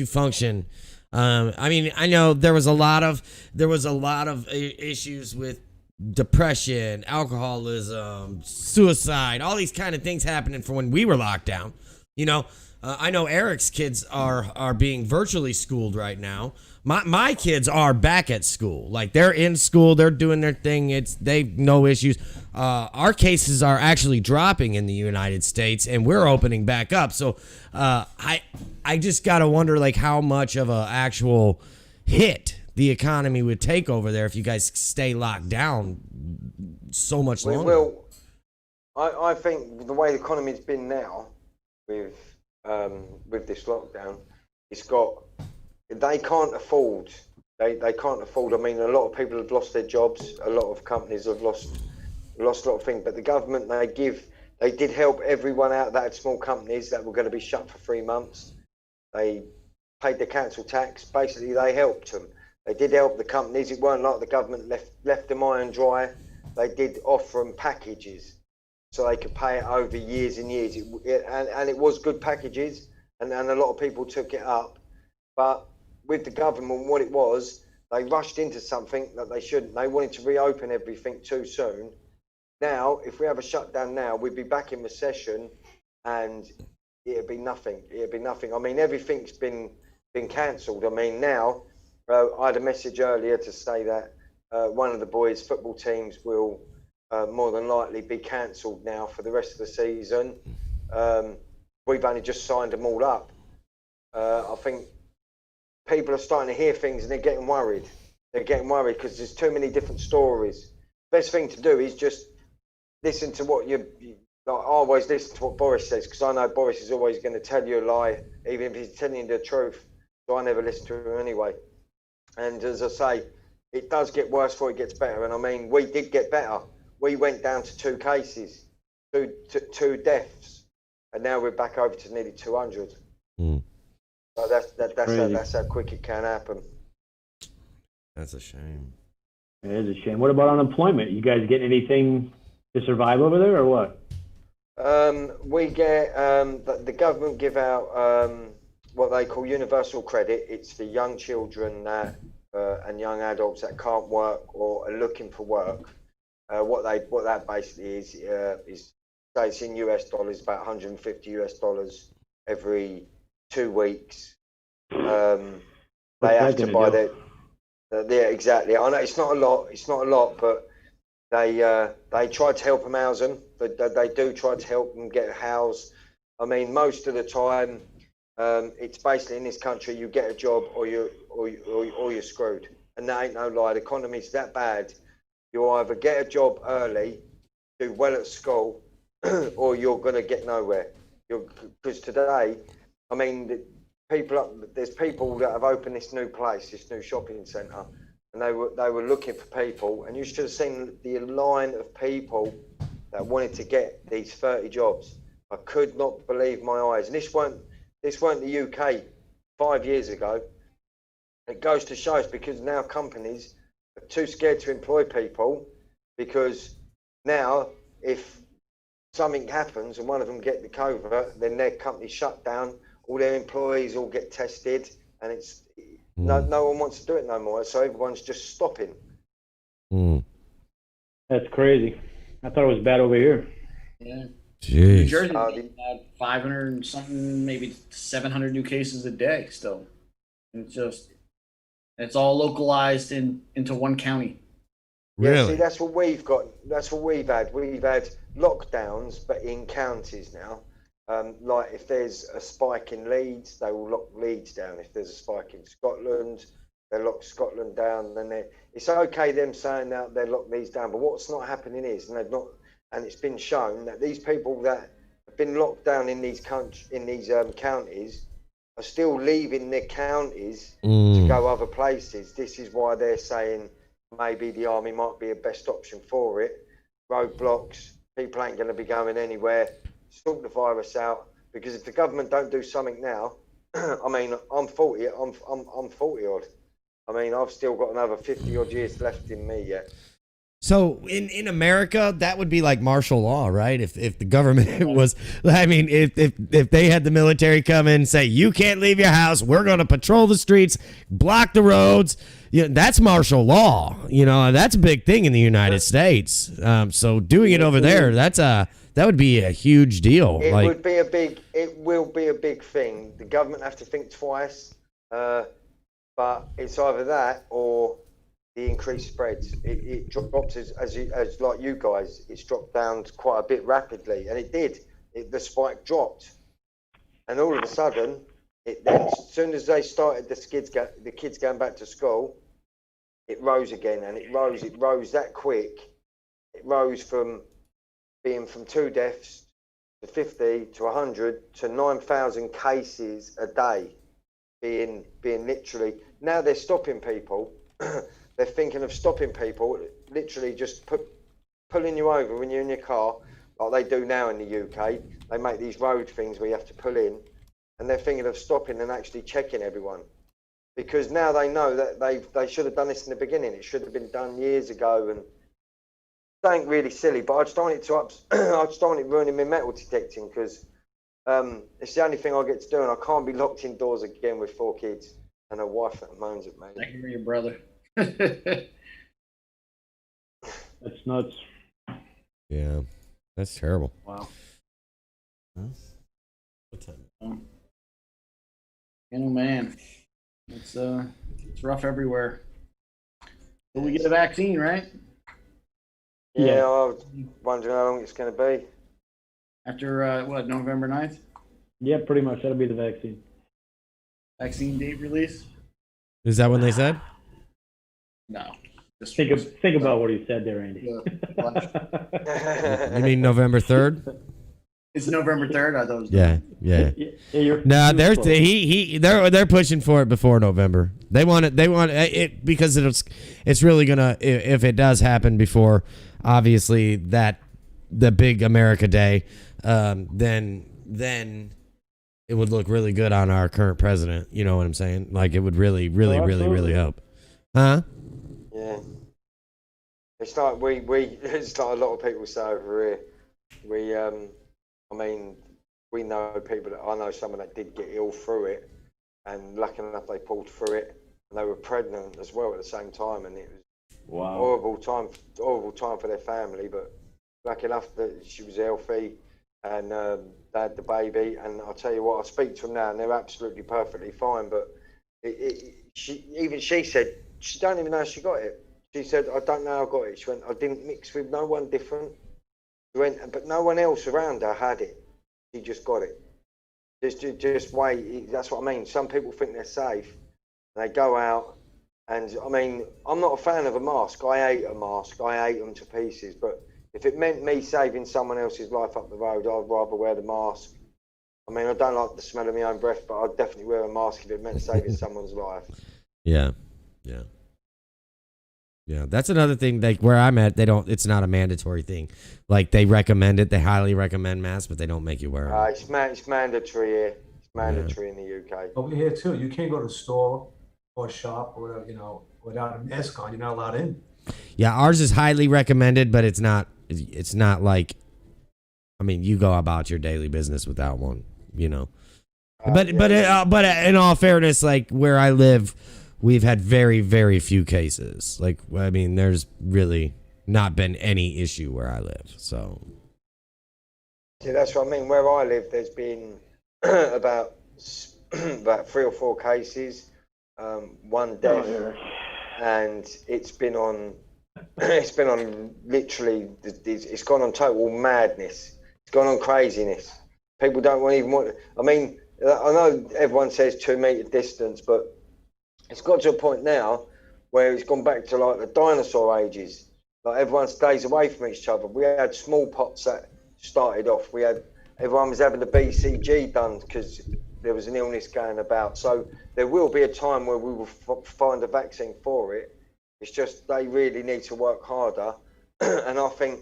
function? I mean, I know there was a lot of issues with depression, alcoholism, suicide, all these kind of things happening for when we were locked down. You know, I know Eric's kids are being virtually schooled right now. My kids are back at school. Like, they're in school, they're doing their thing. They've no issues. Our cases are actually dropping in the United States, and we're opening back up. So I just gotta wonder, like, how much of a actual hit the economy would take over there if you guys stay locked down so much longer. Well, I think the way the economy's been now with this lockdown, they can't afford. They can't afford. I mean, a lot of people have lost their jobs. A lot of companies have lost a lot of things. But the government, they did help everyone out that had small companies that were going to be shut for 3 months. They paid the council tax. Basically, they helped them. They did help the companies. It weren't like the government left them high and dry. They did offer them packages so they could pay it over years and years. And it was good packages, and a lot of people took it up. But with the government, what it was, they rushed into something that they shouldn't. They wanted to reopen everything too soon. Now, if we have a shutdown now, we'd be back in recession, and it'd be nothing. It'd be nothing. I mean, everything's been cancelled. I mean, now, I had a message earlier to say that one of the boys' football teams will more than likely be cancelled now for the rest of the season. We've only just signed them all up. I think people are starting to hear things and they're getting worried. They're getting worried because there's too many different stories. Best thing to do is just listen to what I always listen to what Boris says, because I know Boris is always going to tell you a lie, even if he's telling you the truth. So I never listen to him anyway. And as I say, it does get worse before it gets better. And I mean, we did get better. We went down to 2 cases, two deaths, and now we're back over to nearly 200. So that's how quick it can happen. That's a shame. It is a shame. What about unemployment? You guys getting anything to survive over there, or what? We get the government give out what they call universal credit. It's for young children that and young adults that can't work or are looking for work. What that basically is say it's in US dollars, about $150 every 2 weeks. They have to buy their yeah, exactly. I know it's not a lot, but they try to help them house them. They do try to help them get a house. I mean, most of the time, it's basically in this country, you get a job or you're screwed. And that ain't no lie. The economy's that bad. You either get a job early, do well at school, or you're gonna get nowhere. Because today, I mean, there's people that have opened this new place, this new shopping centre, and they were looking for people, and you should have seen the line of people that wanted to get these 30 jobs. I could not believe my eyes. And this weren't the UK 5 years ago. It goes to show us, because now companies are too scared to employ people, because now if something happens and one of them get the COVID, then their company shut down, all their employees all get tested, and it's no one wants to do it no more, so everyone's just stopping. That's crazy. I thought it was bad over here. Yeah. Jeez. New Jersey had 500 and something, maybe 700 new cases a day still. It's all localized into one county. Really? Yeah, see, that's what we've got. That's what we've had. We've had lockdowns, but in counties now. Like if there's a spike in Leeds, they will lock Leeds down. If there's a spike in Scotland, they lock Scotland down. Then it's okay them saying that they lock these down, but what's not happening is, and it's been shown that these people that have been locked down in these counties are still leaving their counties to go other places. This is why they're saying maybe the army might be a best option for it. Roadblocks, people ain't going to be going anywhere. Sort the virus out, because if the government don't do something now, I mean, I'm 40. I'm 40 odd. I mean, I've still got another 50 odd years left in me yet. So in America, that would be like martial law, right? If the government was, I mean, if they had the military come in and say, you can't leave your house, we're going to patrol the streets, block the roads, that's martial law. That's a big thing in the United States. So doing it over there, that would be a huge deal. It will be a big thing. The government have to think twice, but it's either that or the increased spreads. It dropped as like you guys, it's dropped down quite a bit rapidly, and it did. The spike dropped, and all of a sudden, as soon as they started the kids going back to school, it rose again, and it rose that quick. It rose from being from 2 deaths to 50 to 100 to 9,000 cases a day, being literally. Now they're stopping people. They're thinking of stopping people, literally just pulling you over when you're in your car, like they do now in the UK. They make these road things where you have to pull in, and they're thinking of stopping and actually checking everyone, because now they know that they should have done this in the beginning. It should have been done years ago, and something really silly. But I just don't want it ruining my metal detecting, because it's the only thing I get to do, and I can't be locked indoors again with 4 kids and a wife that moans at me. I hear you, brother. That's nuts. Yeah, that's terrible. Wow. What time? Man, it's rough everywhere. But we get a vaccine, right? Yeah, I was wondering how long it's going to be. After November 9th? Yeah, pretty much. That'll be the vaccine. Vaccine date release? Is that what they said? No. Just Think about what he said there, Andy. You mean November 3rd? It's November 3rd. I thought it was Yeah. No, they're pushing for it before November. They want it because it's really gonna, if it does happen before, obviously, the big America Day, then it would look really good on our current president. You know what I'm saying? Like, it would really help. Huh? Yeah. It's like it's like a lot of people say over here. I mean, we know people I know someone that did get ill through it, and lucky enough they pulled through it, and they were pregnant as well at the same time, and it was horrible time for their family, but lucky enough that she was healthy, and they had the baby, and I'll tell you what, I speak to them now, and they're absolutely perfectly fine, but she said she don't even know she got it. She said, I don't know how I got it. She went, I didn't mix with no one different. She went, but no one else around her had it. She just got it. Just wait. That's what I mean. Some people think they're safe. They go out, and I mean, I'm not a fan of a mask. I hate a mask. I hate them to pieces. But if it meant me saving someone else's life up the road, I'd rather wear the mask. I mean, I don't like the smell of my own breath, but I'd definitely wear a mask if it meant saving someone's life. Yeah. That's another thing. Like, where I'm at, it's not a mandatory thing. Like, they recommend it. They highly recommend masks, but they don't make you wear them. It's mandatory here. It's mandatory in the UK. Over here too, you can't go to a store or shop or whatever, without a mask on. You're not allowed in. Yeah, ours is highly recommended, but it's not like, I mean, you go about your daily business without one, But in all fairness, like, where I live, we've had very, very few cases. Like, I mean, there's really not been any issue where I live. So, see, that's what I mean. Where I live, there's been about 3 or 4 cases, 1 death, and it's been on literally. It's gone on total madness. It's gone on craziness. People don't even want. I mean, I know everyone says 2 meter distance, but it's got to a point now where it's gone back to like the dinosaur ages. Like, everyone stays away from each other. We had smallpox that started off. Everyone was having the BCG done because there was an illness going about. So there will be a time where we will find a vaccine for it. It's just they really need to work harder, and I think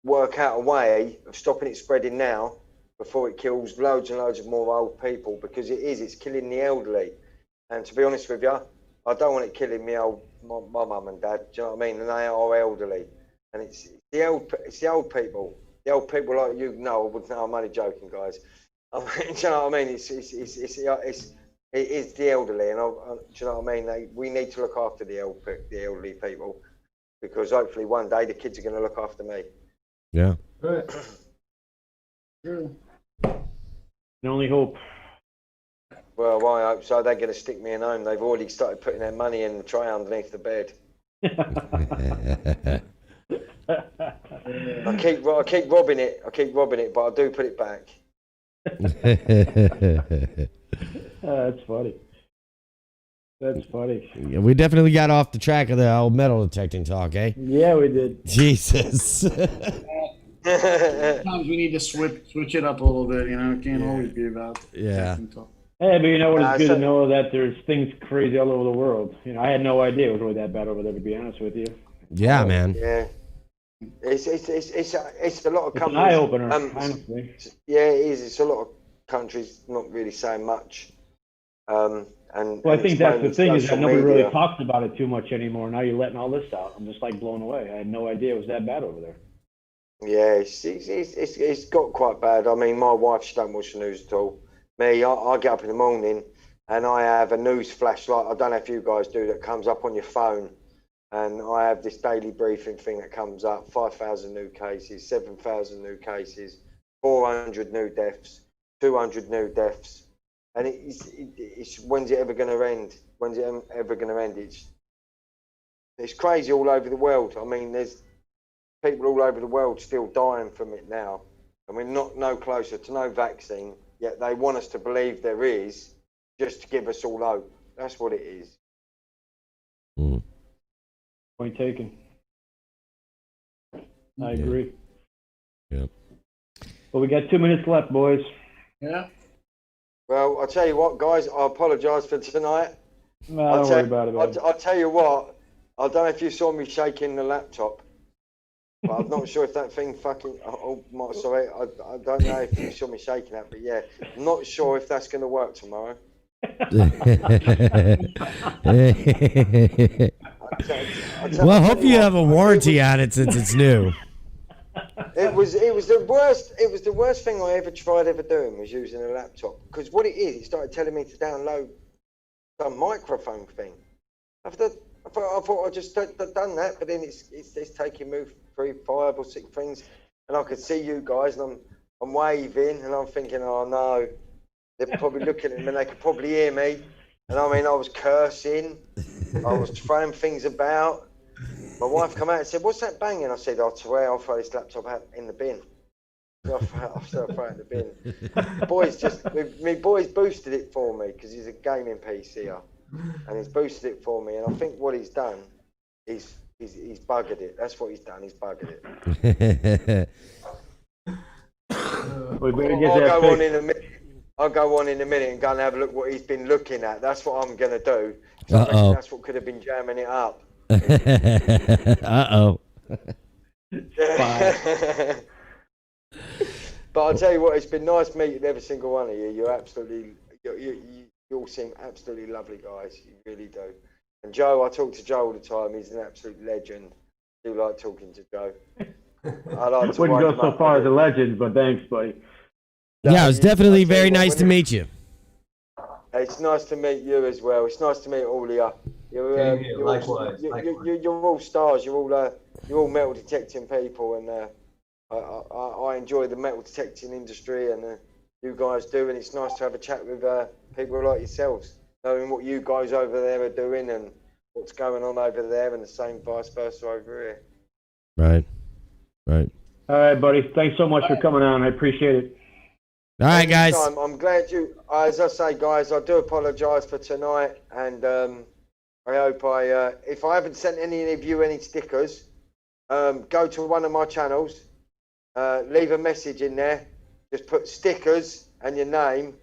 work out a way of stopping it spreading now, before it kills loads and loads of more old people, because it's killing the elderly. And to be honest with you, I don't want it killing my mum and dad. Do you know what I mean? And they are elderly, and it's the old people, like you know. I'm only joking, guys. I mean, do you know what I mean? It is the elderly, and do you know what I mean? We need to look after the elderly people, because hopefully one day the kids are going to look after me. Yeah. Right. Can only hope. Well, I hope so. They're going to stick me in home. They've already started putting their money in the tray underneath the bed. I keep robbing it. But I do put it back. That's funny. That's funny. Yeah, we definitely got off the track of the old metal detecting talk, eh? Yeah, we did. Jesus. Sometimes we need to switch it up a little bit. You know, it can't always be about. Yeah. Hey, but you know what? It's good to know that there's things crazy all over the world. You know, I had no idea it was really that bad over there, to be honest with you. Yeah, man. Yeah. It's a lot of It's countries. an eye opener, honestly. Yeah, it is. It's a lot of countries not really saying much. Well, I think that's the thing, is that nobody really talks about it too much anymore. Now you're letting all this out. I'm just like blown away. I had no idea it was that bad over there. Yeah, it's got quite bad. I mean, my wife, she don't watch the news at all. Me, I get up in the morning and I have a news flash, like I don't know if you guys do, that comes up on your phone. And I have this daily briefing thing that comes up: 5,000 new cases, 7,000 new cases, 400 new deaths, 200 new deaths. And it's when's it ever going to end? When's it ever going to end? It's crazy all over the world. I mean, there's people all over the world still dying from it now. And we're no closer to no vaccine, yet they want us to believe there is, just to give us all hope. That's what it is. Point taken. I agree. Yep. Well, we got 2 minutes left, boys. Yeah. Well, I'll tell you what, guys, I apologise for tonight. No, don't worry about it, man. I'll tell you what, I don't know if you saw me shaking the laptop, but I'm not sure if that thing fucking... sorry, I don't know if you saw me shaking that, but yeah, I'm not sure if that's going to work tomorrow. Well, I hope you have a warranty on it since it's new. It was the worst thing I ever tried doing, was using a laptop, because what it is, it started telling me to download some microphone thing. I thought I just done that, but then it's taking me through 5 or 6 things, and I could see you guys, and I'm waving, and I'm thinking, oh no, they're probably looking at me, and they could probably hear me. And I mean, I was cursing, I was throwing things about. My wife come out and said, "What's that banging?" I said, "I swear I'll throw this laptop out in the bin." I'll throw it in the bin. My boys boosted it for me, because he's a gaming PC, and he's boosted it for me. And I think what he's done is he's buggered it. That's what he's done. He's buggered it. I'll go on in a minute and go and have a look what he's been looking at. That's what I'm going to do. That's what could have been jamming it up. Uh-oh. But I'll tell you what, it's been nice meeting every single one of you. You all seem absolutely lovely guys. You really do. And Joe, I talk to Joe all the time. He's an absolute legend. I do like talking to Joe. I like to wouldn't go so far as a legend, but thanks, buddy. Yeah, it was definitely very nice to meet you. It's nice to meet you as well. It's nice to meet all of you. Likewise. You're all stars. You're all metal detecting people, and I enjoy the metal detecting industry, and you guys do. And it's nice to have a chat with people like yourselves, knowing what you guys over there are doing and what's going on over there, and the same vice versa over here. Right. All right, buddy. Thanks so much for coming on. I appreciate it. All right, guys. I'm glad you. As I say, guys, I do apologise for tonight, and I hope if I haven't sent any of you any stickers, go to one of my channels, leave a message in there, just put stickers and your name,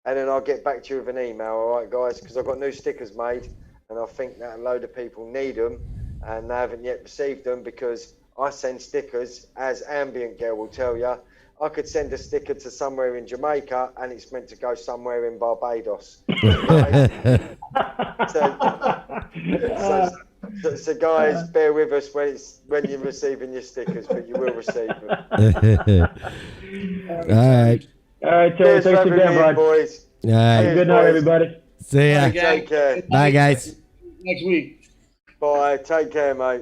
and then I'll get back to you with an email. All right, guys, because I've got new stickers made, and I think that a load of people need them, and they haven't yet received them, because I send stickers, as Ambient Girl will tell you. I could send a sticker to somewhere in Jamaica, and it's meant to go somewhere in Barbados. So guys, bear with us when you're receiving your stickers, but you will receive them. All right. All right, Terry. Cheers for Thanks having again, me, bud. boys. All right. Good night, everybody. See ya. Bye, gang. Take care. Bye, guys. Next week. Bye. Take care, mate.